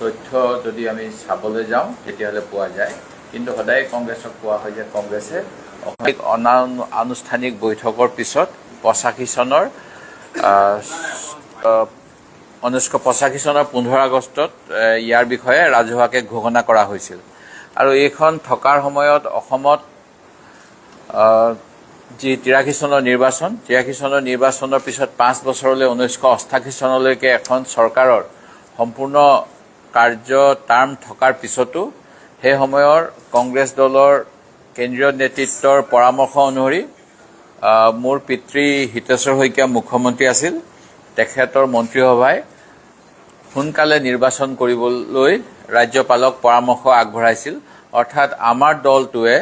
তথ্য যদি আমি চাবলৈ যাওঁ তেতিয়াহ'লে পোৱা যায়। কিন্তু সদায় কংগ্ৰেছক কোৱা হয় যে কংগ্ৰেছে অনানুষ্ঠানিক বৈঠকৰ পিছত 85 চনৰ 1985 চনৰ 15 আগষ্টত ইয়াৰ বিষয়ে ৰাজহুৱাকৈ ঘোষণা কৰা হৈছিল। আৰু এইখন থকাৰ সময়ত অসমত যি 83 চনৰ নিৰ্বাচন, 83 চনৰ নিৰ্বাচনৰ পিছত 5 বছৰলৈ 1988 চনলৈকে এখন চৰকাৰৰ সম্পূৰ্ণ কাৰ্য টাৰ্ম থকাৰ পিছতো সেই সময়ৰ কংগ্ৰেছ দলৰ কেন্দ্ৰীয় নেতৃত্বৰ পৰামৰ্শ অনুসৰি মোৰ পিতৃ হিতেশ্বৰ শইকীয়া মুখ্যমন্ত্ৰী আছিল। তেখেতৰ মন্ত্ৰীসভাই সোনকালে নিৰ্বাচন কৰিবলৈ ৰাজ্যপালক পৰামৰ্শ আগবঢ়াইছিল। অৰ্থাৎ আমাৰ দলটোৱে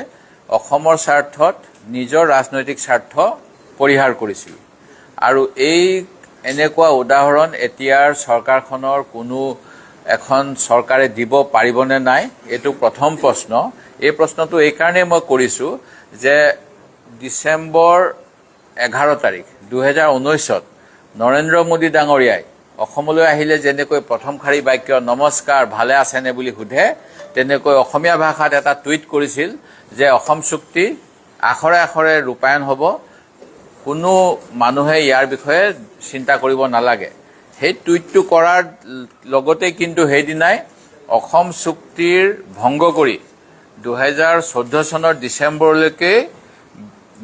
অসমৰ স্বাৰ্থত নিজৰ ৰাজনৈতিক স্বাৰ্থ পৰিহাৰ কৰিছিল। আৰু এনেকুৱা উদাহৰণ এতিয়াৰ চৰকাৰখনৰ কোনো এখন চৰকাৰে দিব পাৰিবনে নাই, এইটো প্ৰথম প্ৰশ্ন। এই প্ৰশ্নটো এইকাৰণেই মই কৰিছোঁ যে ডিচেম্বৰ 11 তাৰিখ 2019ত নৰেন্দ্ৰ মোদী ডাঙৰীয়াই অসমলৈ আহিলে যেনেকৈ প্ৰথম শাৰী বাক্য নমস্কাৰ ভালে আছেনে বুলি সোধে, তেনেকৈ অসমীয়া ভাষাত এটা টুইট কৰিছিল যে অসম চুক্তি আখৰে আখৰে ৰূপায়ণ হ'ব, কোনো মানুহে ইয়াৰ বিষয়ে চিন্তা কৰিব নালাগে। সেই টুইটটো কৰাৰ লগতে কিন্তু সেইদিনাই অসম চুক্তিৰ ভংগ কৰি 2014 চনৰ ডিচেম্বৰলৈকে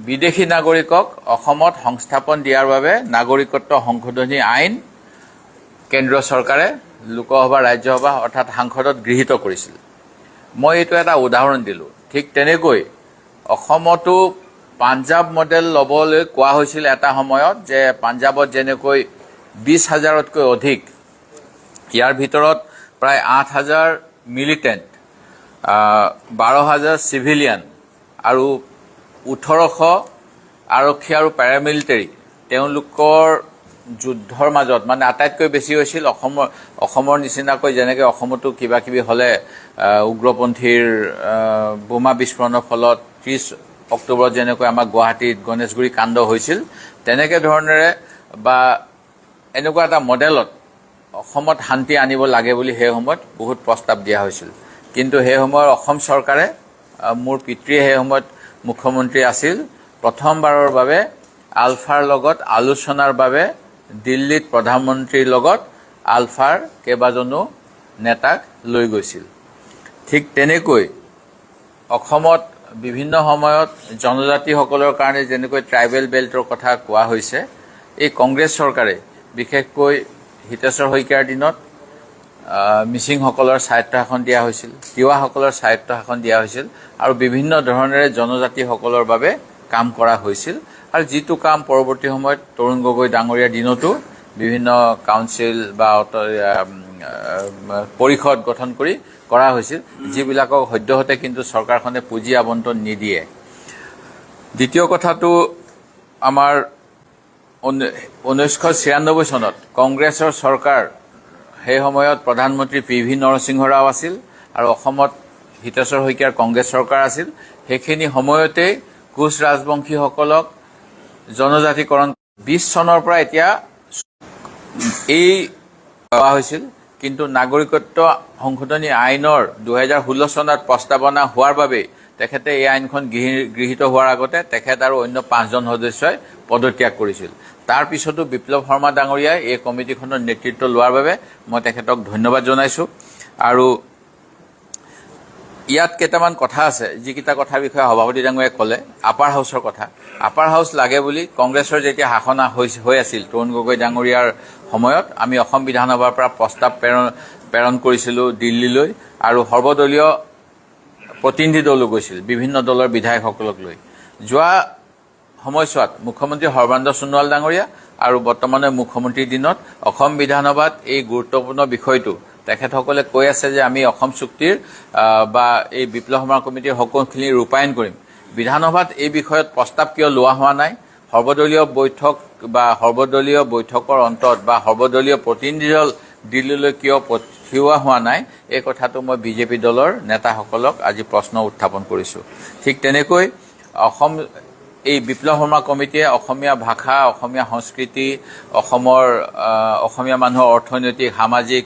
বিদেশী নাগৰিকক অসমত সংস্থাপন দিয়াৰ বাবে নাগৰিকত্ব সংশোধনী আইন কেন্দ্ৰীয় চৰকাৰে লোকসভা ৰাজ্যসভা অৰ্থাৎ সাংসদত গৃহীত কৰিছিল। মই এইটো এটা উদাহৰণ দিলোঁ। ঠিক তেনেকৈ অসমতো পাঞ্জাৱ মডেল ল'বলৈ কোৱা হৈছিল এটা সময়ত, যে পাঞ্জাৱত যেনেকৈ 20,000তকৈ অধিক, ইয়াৰ ভিতৰত প্ৰায় 8,000 মিলিটেণ্ট, 12,000 চিভিলিয়ান আৰু 1,800 আৰক্ষী আৰু পেৰামিলিটাৰী, তেওঁলোকৰ যুদ্ধৰ মাজত মানে আটাইতকৈ বেছি হৈছিল অসমৰ নিচিনাকৈ যেনেকৈ অসমতো কিবা কিবি হ'লে উগ্ৰপন্থীৰ বোমা বিস্ফোৰণৰ ফলত 30 অক্টোবৰত যেনেকৈ আমাৰ গুৱাহাটীত গণেশগুৰি কাণ্ড হৈছিল, তেনেকৈ ধৰণেৰে বা এনেকুৱা এটা মডেলত অসমত শান্তি আনিব লাগে বুলি সেই সময়ত বহুত প্ৰস্তাৱ দিয়া হৈছিল। কিন্তু সেই সময়ৰ অসম চৰকাৰে, মোৰ পিতৃয়ে সেই সময়ত মুখ্যমন্ত্ৰী আছিল, প্ৰথমবাৰৰ বাবে আলফাৰ লগত আলোচনাৰ বাবে দিল্লীত প্ৰধানমন্ত্ৰীৰ লগত আলফাৰ কেইবাজনো নেতাক লৈ গৈছিল। ঠিক তেনেকৈ অসমত বিভিন্ন সময়ত জনজাতিসকলৰ কাৰণে যেনেকৈ ট্ৰাইবেল বেল্টৰ কথা কোৱা হৈছে, এই কংগ্ৰেছ চৰকাৰে বিশেষকৈ হিতেশ্বৰ শইকীয়াৰ দিনত মিচিংসকলৰ স্বায়ত্তশাসন দিয়া হৈছিল, তিৱাসকলৰ স্বায়ত্তশাসন দিয়া হৈছিল আৰু বিভিন্ন ধৰণেৰে জনজাতিসকলৰ বাবে কাম কৰা হৈছিল। আৰু যিটো কাম পৰৱৰ্তী সময়ত তৰুণ গগৈ ডাঙৰীয়াৰ দিনতো বিভিন্ন কাউন্সিল বা পৰিষদ গঠন কৰি কৰা হৈছিল, যিবিলাকক সদ্যহতে কিন্তু চৰকাৰখনে পুঁজি আবণ্টন নিদিয়ে। দ্বিতীয় কথাটো, আমাৰ 1996 চনত কংগ্ৰেছৰ চৰকাৰ, সেই সময়ত প্ৰধানমন্ত্ৰী PV নৰসিংহ ৰাও আছিল আৰু অসমত হিতেশ্বৰ শইকীয়াৰ কংগ্ৰেছ চৰকাৰ আছিল। সেইখিনি সময়তে কোচ ৰাজবংশীসকলক জনজাতিকৰণ 20 চনৰ পৰা এতিয়া এই কোৱা হৈছিল। কিন্তু নাগৰিকত্ব সংশোধনী আইনৰ 2016 চনত প্ৰস্তাৱনা হোৱাৰ বাবে তেখেতে এই আইনখন গৃহীত হোৱাৰ আগতে তেখেত আৰু অন্য 5জন সদস্যই পদত্যাগ কৰিছিল। তাৰ পিছতো বিপ্লৱ শৰ্মা ডাঙৰীয়াই এই কমিটিখনৰ নেতৃত্ব লোৱাৰ বাবে মই তেখেতক ধন্যবাদ জনাইছোঁ। আৰু ইয়াত কেইটামান কথা আছে, যিকেইটা কথাৰ বিষয়ে সভাপতি ডাঙৰীয়াই ক'লে। আপাৰ হাউচৰ কথা, আপাৰ হাউচ লাগে বুলি কংগ্ৰেছৰ যেতিয়া শাসন হৈ আছিল তৰুণ গগৈ ডাঙৰীয়াৰ সময়ত, আমি অসম বিধানসভাৰ পৰা প্ৰস্তাৱ প্ৰেৰণ কৰিছিলোঁ দিল্লীলৈ, আৰু সৰ্বদলীয় প্ৰতিনিধি দলো গৈছিল বিভিন্ন দলৰ বিধায়কসকলক লৈ। যোৱা সময়ছোৱাত মুখ্যমন্ত্ৰী সৰ্বানন্দ সোণোৱাল ডাঙৰীয়া আৰু বৰ্তমানে মুখ্যমন্ত্ৰীৰ দিনত অসম বিধানসভাত এই গুৰুত্বপূৰ্ণ বিষয়টো তেখেতসকলে কৈ আছে যে আমি অসম চুক্তিৰ বা এই বিপ্লৱ শৰ্মা কমিটিৰ সকলোখিনি ৰূপায়ণ কৰিম। বিধানসভাত এই বিষয়ত প্ৰস্তাৱ কিয় লোৱা হোৱা নাই? সৰ্বদলীয় বৈঠক বা সৰ্বদলীয় বৈঠকৰ অন্তত বা সৰ্বদলীয় প্ৰতিনিধি দল দিল্লীলৈ কিয় পঠিওৱা হোৱা নাই, এই কথাটো মই বিজেপি দলৰ নেতাসকলক আজি প্ৰশ্ন উত্থাপন কৰিছোঁ। ঠিক তেনেকৈ এই বিপ্লৱ শৰ্মা কমিটিয়ে অসমীয়া ভাষা, অসমীয়া সংস্কৃতি, অসমীয়া মানুহৰ অৰ্থনৈতিক, সামাজিক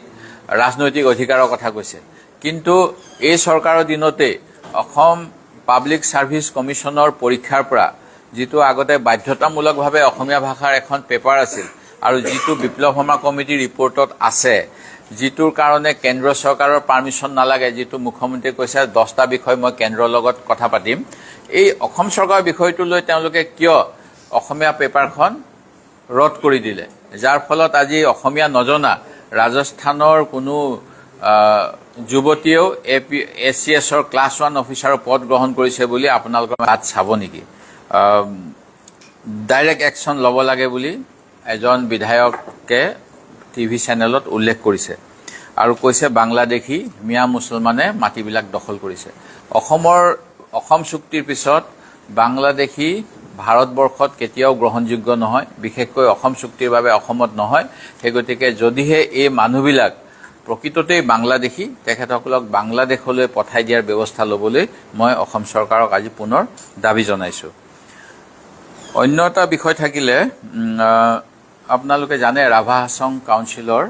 ৰাজনৈতিক অধিকাৰৰ কথা কৈছে। কিন্তু এই চৰকাৰৰ দিনতে অসম পাব্লিক ছাৰ্ভিচ কমিশ্যনৰ পৰীক্ষাৰ পৰা যিটো আগতে বাধ্যতামূলকভাৱে অসমীয়া ভাষাৰ এখন পেপাৰ আছিল আৰু যিটো বিপ্লৱ শৰ্মা কমিটিৰ ৰিপৰ্টত আছে, যিটোৰ কাৰণে কেন্দ্ৰীয় চৰকাৰৰ পাৰ্মিশ্যন নালাগে, যিটো মুখ্যমন্ত্ৰীয়ে কৈছে 10টা বিষয় মই কেন্দ্ৰৰ লগত কথা পাতিম, এই অসম চৰকাৰৰ বিষয়টো লৈ তেওঁলোকে কিয় অসমীয়া পেপাৰখন ৰদ কৰি দিলে, যাৰ ফলত আজি অসমীয়া নজনা ৰাজস্থানৰ কোনো যুৱতীয়েও ACSৰ ক্লাছ 1 অফিচাৰৰ পদ গ্ৰহণ কৰিছে বুলি আপোনালোকৰ তাত চাব নেকি? ডাইৰেক্ট একশ্যন ল'ব লাগে বুলি এজন বিধায়কে টিভি চেনেলত উল্লেখ কৰিছে আৰু কৈছে বাংলাদেশী মিয়া মুছলমানে মাটিবিলাক দখল কৰিছে। অসম চুক্তিৰ পিছত বাংলাদেশী ভাৰতবৰ্ষত কেতিয়াও গ্ৰহণযোগ্য নহয়, বিশেষকৈ অসম চুক্তিৰ বাবে অসমত নহয়। সেই গতিকে যদিহে এই মানুহবিলাক প্ৰকৃততেই বাংলাদেশী, তেখেতসকলক বাংলাদেশলৈ পঠাই দিয়াৰ ব্যৱস্থা ল'বলৈ মই অসম চৰকাৰক আজি পুনৰ দাবী জনাইছোঁ। অন্য এটা বিষয় থাকিলে, আপোনালোকে জানে ৰাভা হাছং কাউন্সিলৰ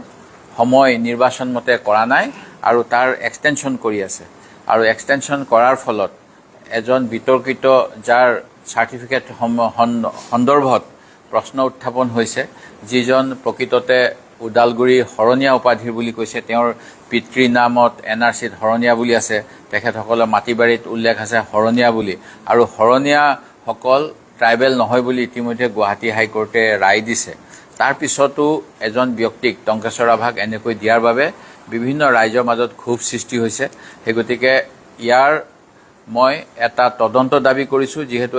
সময় নিৰ্বাচন মতে কৰা নাই আৰু তাৰ এক্সটেনশ্যন কৰি আছে। আৰু এক্সটেনশ্যন কৰাৰ ফলত এজন বিতৰ্কিত যাৰ চাৰ্টিফিকেট সন্দৰ্ভত প্ৰশ্ন উত্থাপন হৈছে, যিজন প্ৰকৃততে ওদালগুৰি শৰণীয়া উপাধিৰ বুলি কৈছে, তেওঁৰ পিতৃ নামত NRCত শৰণীয়া বুলি আছে, তেখেতসকলৰ মাটি বাৰীত উল্লেখ আছে শৰণীয়া বুলি, আৰু শৰণীয়াসকল ট্ৰাইবেল নহয় বুলি ইতিমধ্যে গুৱাহাটী হাইকোৰ্টে ৰায় দিছে। তাৰ পিছতো এজন ব্যক্তিক টংকেশ্বৰ ৰাভাক এনেকৈ দিয়াৰ বাবে বিভিন্ন ৰাইজৰ মাজত ক্ষোভ সৃষ্টি হৈছে। সেই গতিকে ইয়াৰ মই এটা তদন্ত দাবী কৰিছোঁ, যিহেতু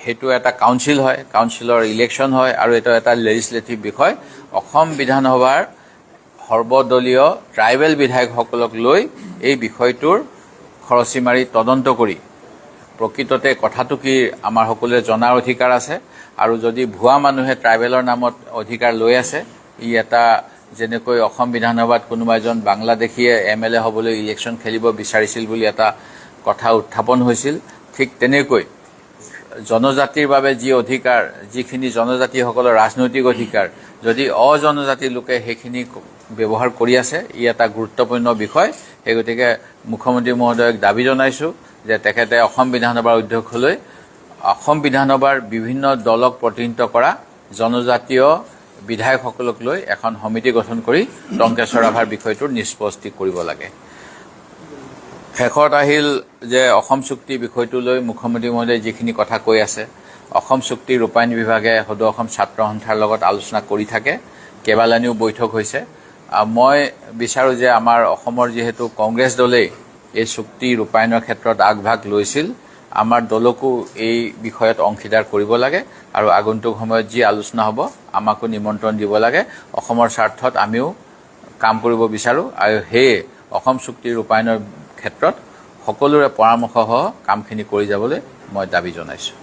সেইটো এটা কাউন্সিল হয়, কাউন্সিলৰ ইলেকশ্যন হয় আৰু এইটো এটা লেজিছলেটিভ বিষয়। অসম বিধানসভাৰ সৰ্বদলীয় ট্ৰাইবেল বিধায়কসকলক লৈ এই বিষয়টোৰ খৰচি মাৰি তদন্ত কৰি প্ৰকৃততে কথাটো কি আমাৰ সকলোৱে জনাৰ অধিকাৰ আছে। আৰু যদি ভুৱা মানুহে ট্ৰাইবেলৰ নামত অধিকাৰ লৈ আছে, ই এটা যেনেকৈ অসম বিধানসভাত কোনোবা এজন বাংলাদেশীয়ে MLA হ'বলৈ ইলেকশ্যন খেলিব বিচাৰিছিল বুলি এটা কথা উত্থাপন হৈছিল, ঠিক তেনেকৈ জনজাতিৰ বাবে যি অধিকাৰ, যিখিনি জনজাতিসকলৰ ৰাজনৈতিক অধিকাৰ, যদি অজনজাতি লোকে সেইখিনি ব্যৱহাৰ কৰি আছে, ই এটা গুৰুত্বপূৰ্ণ বিষয়। সেই গতিকে মুখ্যমন্ত্ৰী মহোদয়ক দাবী জনাইছোঁ যে তেখেতে অসম বিধানসভাৰ অধ্যক্ষলৈ অসম বিধানসভাৰ বিভিন্ন দলক প্ৰতিনিধিত্ব কৰা জনজাতীয় বিধায়কসকলক লৈ এখন সমিতি গঠন কৰি টংকেশ্বৰ ৰাভাৰ বিষয়টোৰ নিষ্পত্তি কৰিব লাগে। শেষত আহিল যে অসম চুক্তি বিষয়টো লৈ মুখ্যমন্ত্ৰী মহোদয়ে যিখিনি কথা কৈ আছে, অসম চুক্তি ৰূপায়ণ বিভাগে সদৌ অসম ছাত্ৰ সন্থাৰ লগত আলোচনা কৰি থাকে, কেইবালানিও বৈঠক হৈছে। মই বিচাৰোঁ যে আমাৰ অসমৰ যিহেতু কংগ্ৰেছ দলেই এই চুক্তি ৰূপায়ণৰ ক্ষেত্ৰত আগভাগ লৈছিল, আমাৰ দলকো এই বিষয়ত অংশীদাৰ কৰিব লাগে আৰু আগন্তুক সময়ত যি আলোচনা হ'ব আমাকো নিমন্ত্ৰণ দিব লাগে। অসমৰ স্বাৰ্থত আমিও কাম কৰিব বিচাৰোঁ আৰু সেয়ে অসম চুক্তি ৰূপায়ণৰ ক্ষেত্ৰত সকলোৰে পৰামৰ্শসহ কামখিনি কৰি যাবলৈ মই দাবী জনাইছোঁ।